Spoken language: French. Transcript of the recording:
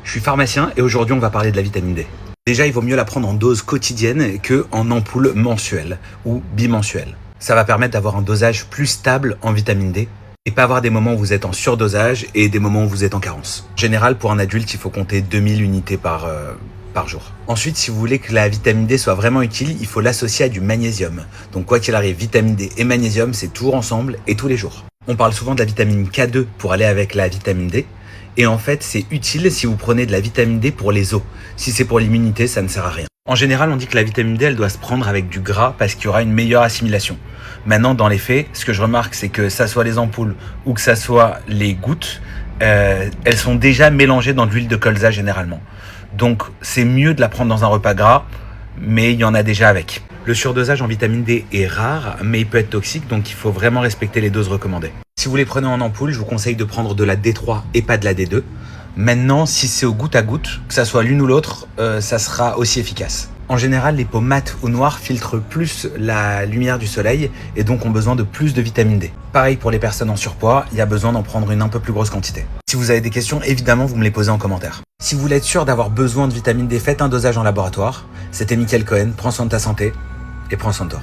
Je suis pharmacien et aujourd'hui on va parler de la vitamine D. Déjà, il vaut mieux la prendre en dose quotidienne qu'en ampoule mensuelle ou bimensuelle. Ça va permettre d'avoir un dosage plus stable en vitamine D et pas avoir des moments où vous êtes en surdosage et des moments où vous êtes en carence. En général, pour un adulte, il faut compter 2000 unités par jour. Ensuite, si vous voulez que la vitamine D soit vraiment utile, il faut l'associer à du magnésium. Donc quoi qu'il arrive, vitamine D et magnésium, c'est toujours ensemble et tous les jours. On parle souvent de la vitamine K2 pour aller avec la vitamine D. Et en fait, c'est utile si vous prenez de la vitamine D pour les os. Si c'est pour l'immunité, ça ne sert à rien. En général, on dit que la vitamine D, elle doit se prendre avec du gras parce qu'il y aura une meilleure assimilation. Maintenant, dans les faits, ce que je remarque, c'est que ça soit les ampoules ou que ça soit les gouttes, elles sont déjà mélangées dans de l'huile de colza généralement. Donc, c'est mieux de la prendre dans un repas gras, mais il y en a déjà avec. Le surdosage en vitamine D est rare, mais il peut être toxique, donc il faut vraiment respecter les doses recommandées. Si vous les prenez en ampoule, je vous conseille de prendre de la D3 et pas de la D2. Maintenant, si c'est au goutte à goutte, que ça soit l'une ou l'autre, ça sera aussi efficace. En général, les peaux mates ou noires filtrent plus la lumière du soleil et donc ont besoin de plus de vitamine D. Pareil pour les personnes en surpoids, il y a besoin d'en prendre une un peu plus grosse quantité. Si vous avez des questions, évidemment, vous me les posez en commentaire. Si vous voulez être sûr d'avoir besoin de vitamine D, faites un dosage en laboratoire. C'était Mickaël Cohen, prends soin de ta santé et prends soin de toi.